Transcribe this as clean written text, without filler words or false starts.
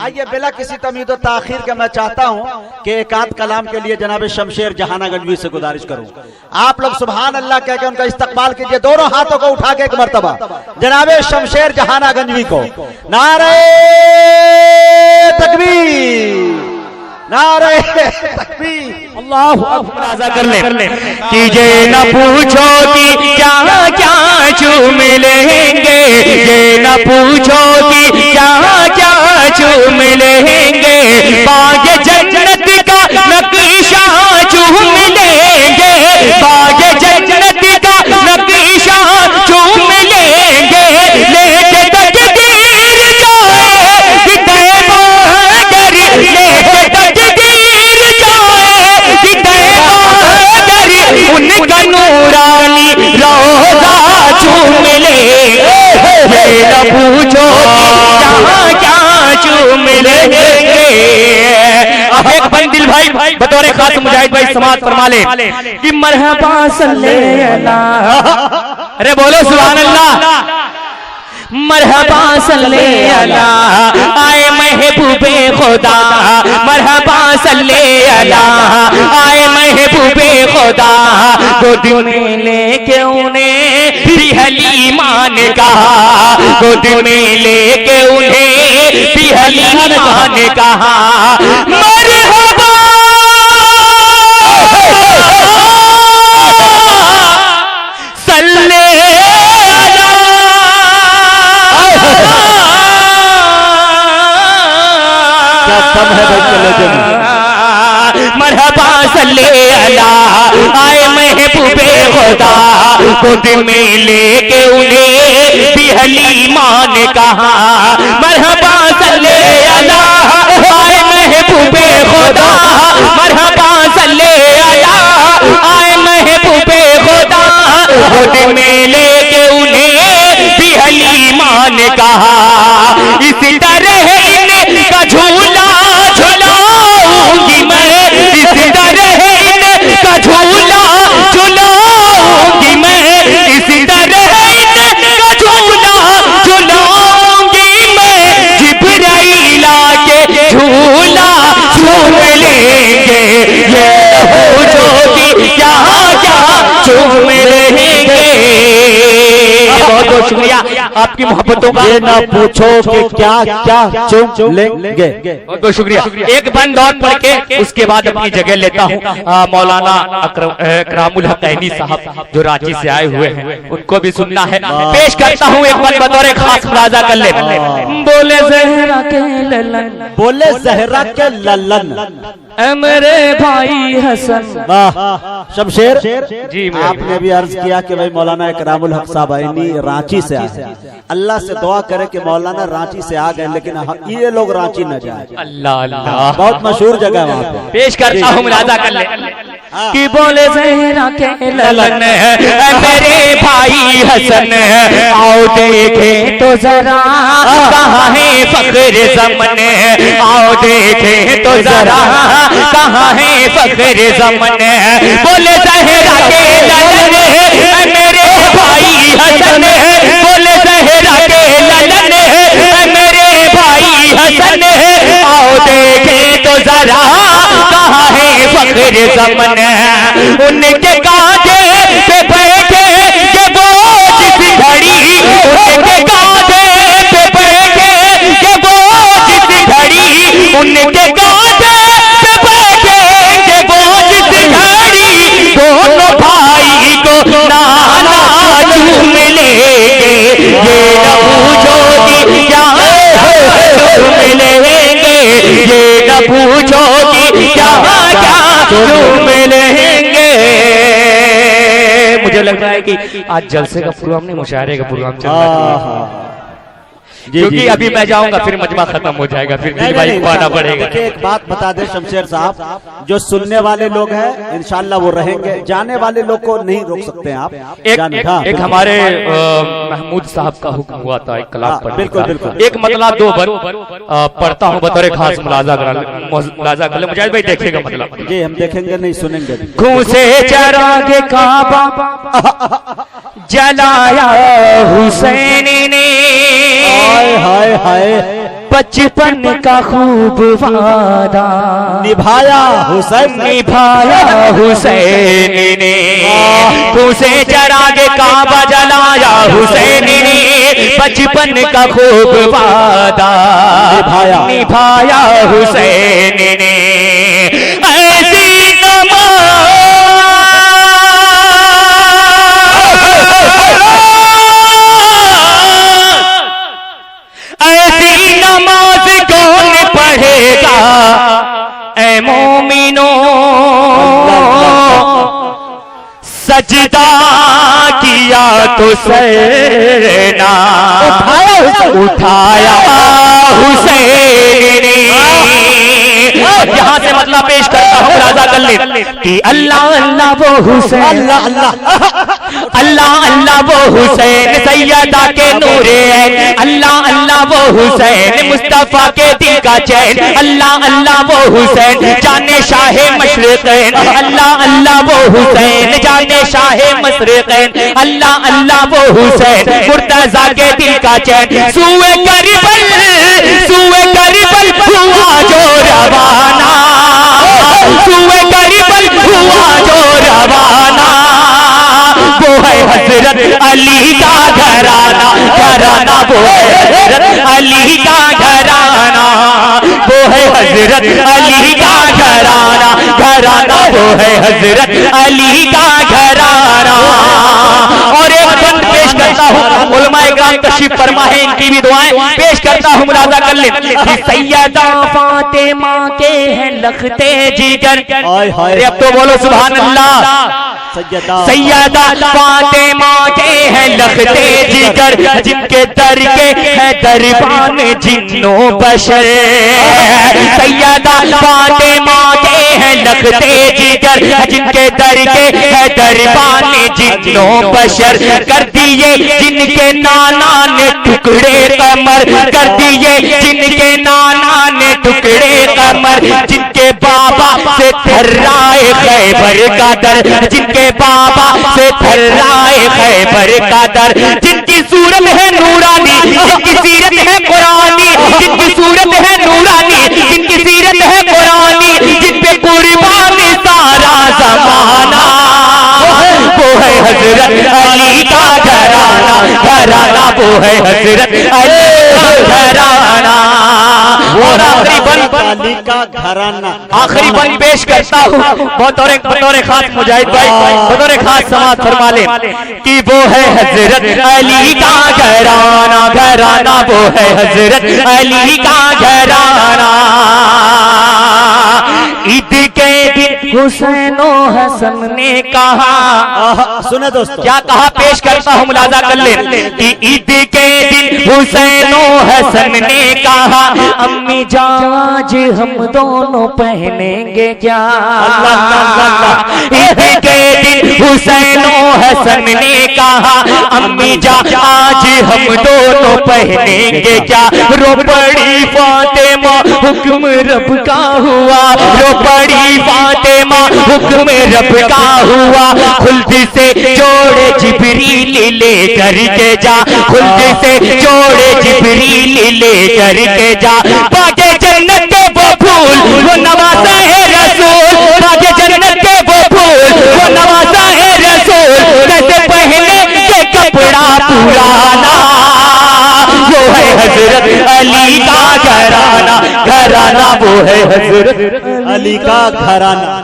आइए बिला किसी तमीद और ताखीर के मैं चाहता हूँ कि एक आध कलाम के लिए जनाब शमशेर जहाना गंजवी से गुजारिश करूँ, आप लोग सुभान अल्लाह कह के उनका इस्तकबाल कीजिए, दोनों हाथों को उठा के एक मर्तबा जनाब शमशेर जहाना गंजवी को नारे तकबीर, नारे तकबीर, अल्लाह कर ले कीजे न पूछो कि क्या क्या चूम लेंगे, ये न पूछो कि क्या क्या चूम लेंगे, बाग जन्नत का नक्शा चूम लेंगे, बाग जन्नत का नक्शा चूम लेंगे, लेके तकदीर जाए उनका नूरानी रोज़ा चूम ले, ये न पूछो क्या क्या चूम लेंगे। अब एक बंदिल भाई बतौर खास मुजाहिद भाई समाज फरमा ले कि मरहबा सल्लल्लाहु, अरे बोलो सुभान अल्लाह, मरहबा सल्ले अला आए महबूबे खुदा, मरहबा सल्ले अला आए महबूबे खुदा, गोद में लेके उन्हें भी हलीमा ने कहा, गोद में लेके उन्हें भी हलीमा ने कहा, मरहबा सल्ले मरहबा सल्ले अला आए महबूबे खुदा, गोद में लेके उन्हें भी हलीमा ने कहा, मरहबा सल्ले अला आए महबूबे खुदा, मरहबा सल्ले अला आए महबूबे खुदा, गोद में लेके उन्हें भी हलीमा ने कहा, इस तरह इनका झूला झुलाऊंगी मैं, इस तरह इनका झूला झुलाऊंगी मैं, इस तरह इनका झूला झुलाऊंगी मैं, जिब्राइल आके झूला झूम लेंगे, ये जो कि क्या क्या झूम लेंगे। बहुत बहुत शुक्रिया आपकी मोहब्बतों का, ये ना पूछो कि क्या क्या चूम लेंगे। बहुत बहुत शुक्रिया। एक बंद और पढ़ के उसके बाद अपनी जगह लेता हूँ मौलाना इकरामुल हक़ैनी साहब जो रांची से आए हुए हैं, उनको भी सुनना है। पेश करता हूँ एक बंद बतौर खास मुलाजा कर ले, बोले ज़हरा के ललन, बोले ज़हरा के ललन, मेरे भाई हसन। वाह शमशेर जी, आपने भी अर्ज किया कि भाई मौलाना इकरामुल हक साहब रांची से आए, अल्लाह से दुआ करे कि मौलाना रांची से आ गए लेकिन ये लोग रांची न जाए। अल्लाह अल्लाह, बहुत मशहूर जगह है वहाँ पे। पेश करता हूँ मुलाजा कर ले कि बोले ज़हरा के ललन मेरे भाई हसन, आओ देखे तो जरा कहाँ है फख्र ज़मन, आओ देखे तो जरा कहाँ है फख्र ज़मन, बोले ज़हरा के ललन मेरे भाई हसन, बोले ज़हरा के ललन मेरे भाई हसन, आओ देखे तो जरा कहाँ है फख्र ज़मन, उनके कांधे पे बैठे ये वो जिस घड़ी, उनके कांधे पे बैठे ये वो जिस घड़ी, उनके कांधे पे बैठे ये वो जिस घड़ी, दोनों भाई को नाना चूम लेंगे, ये न पूछो कि क्या चूम लेंगे, ये न पूछो कि क्या क्या चूम लेंगे। मुझे लग रहा है कि आज जलसे का प्रोग्राम नहीं, मुशायरे का प्रोग्राम चल रहा है, क्योंकि अभी मैं जाऊंगा फिर मजमा खत्म हो जाएगा, फिर दिल भाई को आना पड़ेगा। एक बात बता दे शमशेर साहब, जो सुनने वाले लोग हैं इंशाल्लाह वो रहेंगे, जाने वाले लोग को नहीं रोक सकते हैं आप। एक हमारे महमूद साहब का हुक्म हुआ था एक कलाम पढ़ने का, बिल्कुल बिल्कुल, एक मतलब दो बार पढ़ता हूँ बतौर खास मुलाजा कर ले, मुजाहिद भाई देखेगा मतलब जी, हम देखेंगे नहीं सुनेंगे। घूसे चराग काबा जलाया हुसैन ने, हाय हाय हाय, बचपन का खूब वादा निभाया हुसैन ने, उसे चरा के काबा जलाया हुसैन ने, बचपन का खूब वादा निभाया हुसैन ने। ऐसी नमाज कौन पढ़ेगा ऐ मोमिनो, सजदा किया तो सरना उठाया हुसैन ने। यहाँ से मतलब पेश करता हूँ राजा कल्ले कि अल्लाह अल्लाह वो हुसैन, अल्लाह अल्लाह वो हुसैन सैयदा के नूरे हैं, अल्लाह अल्लाह वो हुसैन मुस्तफा के दिल का चैन, अल्लाह अल्लाह वो हुसैन जाने शाहे मशरिक़ैन, अल्लाह अल्लाह वो हुसैन जाने शाहे मशरिक़ैन, अल्लाह अल्लाह वो हुसैन मुर्तज़ा के दिल का चैन। सूए करबल हुआ जो रवाना, सूए करबल हुआ जो रवाना, वो है हजरत अली का घराना, घराना वो है हजरत अली का घराना, वो है हजरत अली का घराना, घराना वो है हजरत अली का घराना। और एक बंद पेश करता हूँ, उलमाए किराम तशरीफ फरमा है, इनकी भी दुआएं पेश करता हूँ मुलाजा कर ले। सैयदा फातिमा के हैं लखते जिगर, अब तो बोलो सुभान अल्लाह। सैयदा फातिमा के हैं लखते जिगर, जिनके दर के है दरबान जिन्नो बशर, सैयदा फातिमा के हैं लखते जिगर, जिनके दर के है दरबान जिन्नो बशर। कर दिए जिनके नाना ने टुकड़े कमर, कर दिए जिनके नाना ने टुकड़े कमर, जिनके बाबा से थर्राए खैबर का दर, जिनके बाबा से थर्राए खैबर का दर, जिनकी सूरत है नूरानी, जिनकी सीरत है कुरानी, जिनकी सूरत है नूरानी, जिनकी सीरत है कुरानी, जिन पे कुर्बानी सारा जमाना, वो है हजरत अली का घराना, घराना वो है हजरत अली का घराना। और आखिरी अली का घराना, आखिरी बंद पेश करता हूँ बतौर खास मुजाहिद भाई, बतौर खास समाज फरमा ले कि वो है हजरत अली का घराना, घराना वो है हजरत अली का घराना। ईद के दिन हुसैन हसन ने कहा, सुने दोस्तों क्या कहा पेश करता हूँ मुलाजा कर ले कि ईद के दिन हुसैन हसन ने कहा, अम्मी जाज हम दोनों पहनेंगे क्या। ईद के दिन हुसैन हसन ने कहा, अम्मी जान आज हम दोनों पहनेंगे क्या। रो पड़ी फातिमा हुक्म रब का हुआ, रो पड़ी फातिमा हुक्म रब का हुआ, खुल्द से जोड़े जिब्रील ले करके जा, खुल्द से जोड़े जिब्रील ले करके जा। बागे जन्नत के वो फूल वो नवासा है रसूल, बागे जन्नत के वो फूल वो नवासा है रसूल, कैसे पहने के कपड़ा पुराना, वो है हजरत अली का घराना, घराना वो है हजरत अली का घराना।